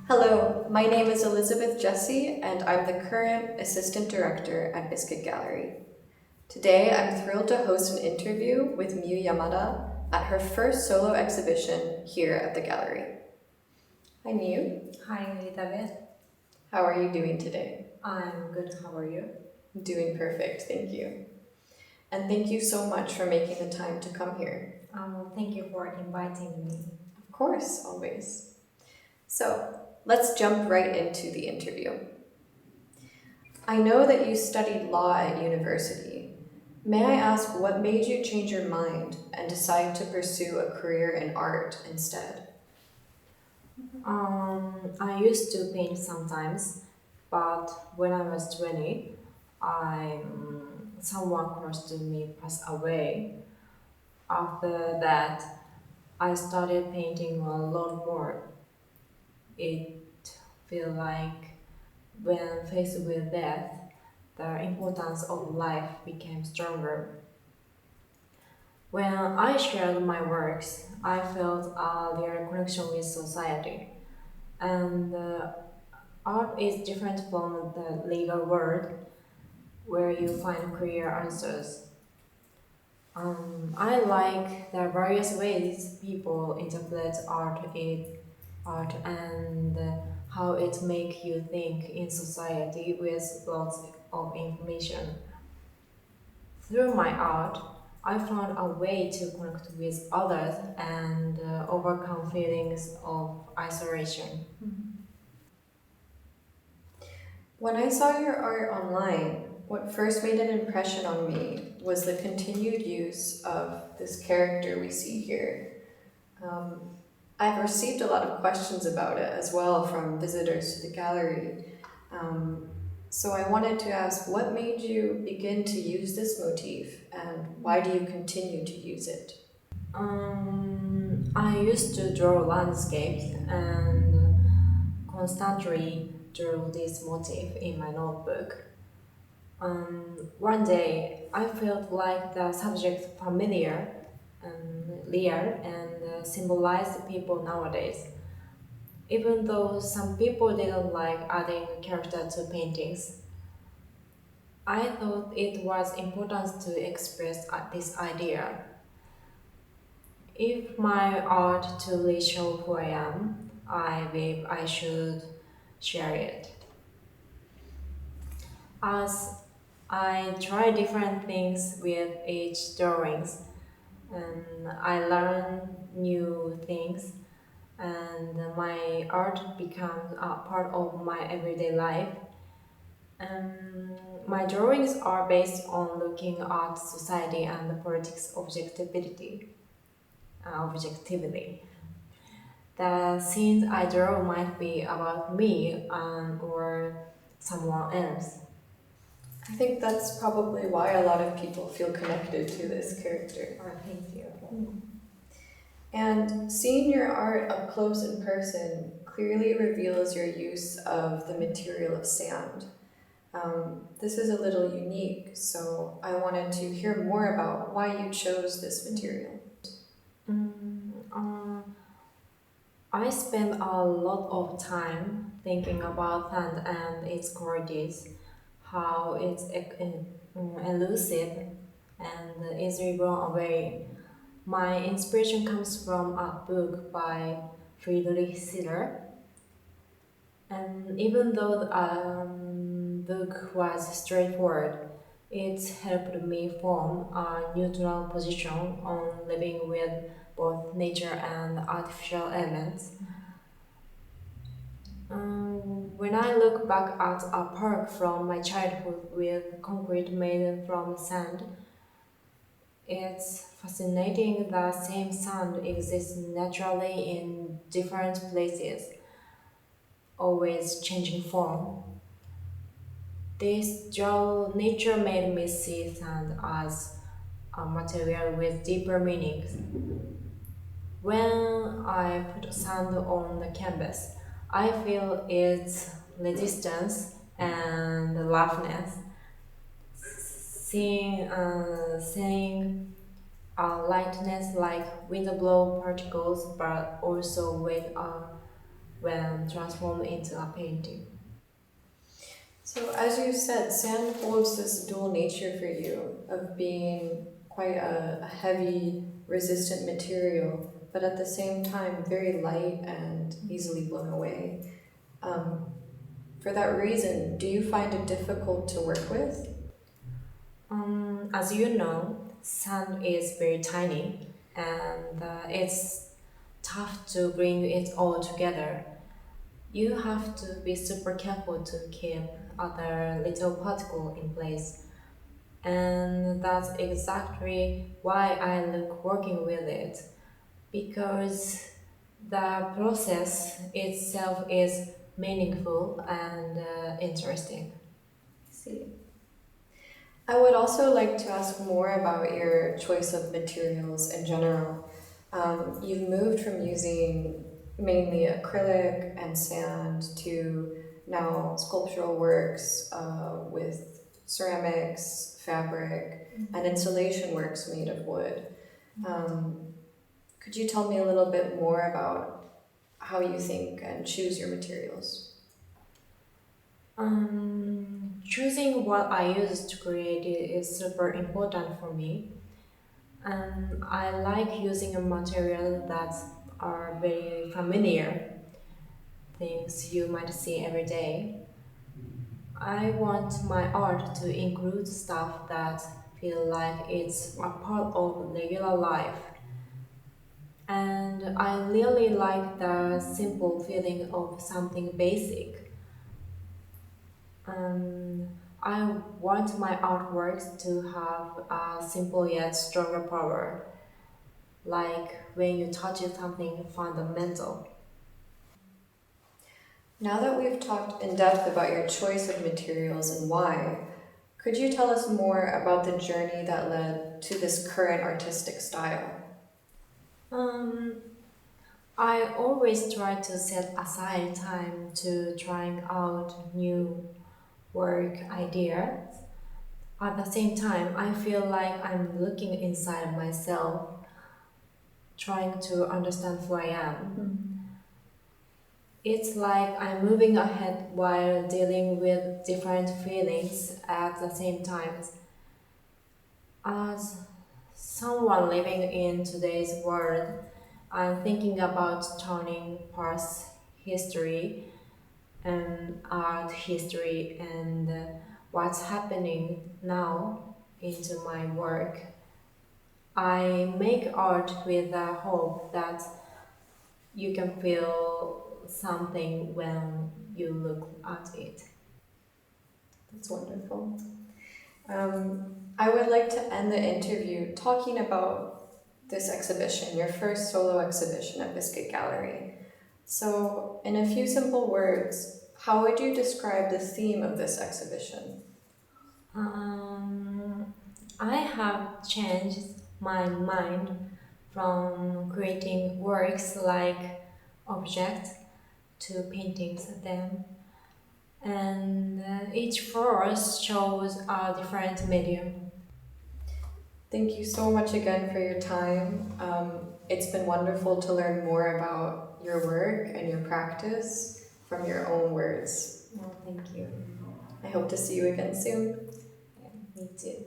Hello, my name is Elizabeth Jesse, and I'm the current Assistant Director at Biscuit Gallery. Today, I'm thrilled to host an interview with Miyu Yamada at her first solo exhibition here at the gallery. Hi, Miyu. Hi, Elizabeth. How are you doing today? I'm good. How are you? I'm doing perfect, thank you. And thank you so much for making the time to come here. Thank you for inviting me. Of course, always. So, let's jump right into the interview. I know that you studied law at university. May I ask what made you change your mind and decide to pursue a career in art instead? I used to paint sometimes, but when I was 20, someone close to me passed away. After that, I started painting a lot more. It felt like when faced with death, the importance of life became stronger. When I shared my works, I felt a real connection with society. And art is different from the legal world where you find clear answers. I like the various ways people interpret art and how it make you think in society with lots of information. Through my art, I found a way to connect with others and overcome feelings of isolation. When I saw your art online, what first made an impression on me was the continued use of this character we see here. Um, I've received a lot of questions about it as well from visitors to the gallery. Um, so I wanted to ask, what made you begin to use this motif and why do you continue to use it? I used to draw landscapes and constantly drew this motif in my notebook. One day, I felt like the subject familiar and real and symbolized people nowadays. Even though some people didn't like adding character to paintings, I thought it was important to express this idea. If my art truly show who I am, I believe I should share it. As I try different things with each drawings, and I learn new things, and my art becomes a part of my everyday life. And my drawings are based on looking at society and the politics objectively. The scenes I draw might be about me or someone else. I think that's probably why a lot of people feel connected to this character. Thank you. And seeing your art up close in person clearly reveals your use of the material of sand. This is a little unique, so I wanted to hear more about why you chose this material. Mm, uh, I spend a lot of time thinking about sand and its qualities, how it's elusive and easily blown away. My inspiration comes from a book by Friedrich Schiller, and even though the book was straightforward, it helped me form a neutral position on living with both nature and artificial elements. When I look back at a park from my childhood with concrete made from sand, it's fascinating that same sand exists naturally in different places, always changing form. This dual nature made me see sand as a material with deeper meanings. When I put sand on the canvas, I feel its resistance and roughness. Seeing lightness like wind blow particles, but also weight when transformed into a painting. So, as you said, sand holds this dual nature for you of being quite a heavy, resistant material, but at the same time very light and easily blown away. Um, for that reason, do you find it difficult to work with? As you know, sand is very tiny, and it's tough to bring it all together. You have to be super careful to keep other little particle in place. And that's exactly why I like working with it because the process itself is meaningful and interesting. See. I would also like to ask more about your choice of materials in general. You've moved from using mainly acrylic and sand to now sculptural works with ceramics, fabric, and installation works made of wood. Um, could you tell me a little bit more about how you think and choose your materials? Choosing what I use to create it is super important for me. I like using a material that are very familiar, things you might see every day. I want my art to include stuff that feel like it's a part of regular life. And I really like the simple feeling of something basic. Um, I want my artworks to have a simple yet stronger power, like when you touch something fundamental. Now that we've talked in depth about your choice of materials and why, could you tell us more about the journey that led to this current artistic style? Um, I always try to set aside time to trying out new work ideas. At the same time, I feel like I'm looking inside myself, trying to understand who I am. It's like I'm moving ahead while dealing with different feelings at the same time. As someone living in today's world, I'm thinking about turning past history and art history and what's happening now into my work. I make art with the hope that you can feel something when you look at it. That's wonderful. I would like to end the interview talking about this exhibition, your first solo exhibition at Biscuit Gallery. So, in a few simple words, how would you describe the theme of this exhibition? Um, I have changed my mind from creating works like objects to paintings of them, and each force shows a different medium. Thank you so much again for your time. It's been wonderful to learn more about your work and your practice from your own words. Well, thank you. I hope to see you again soon. Yeah, me too.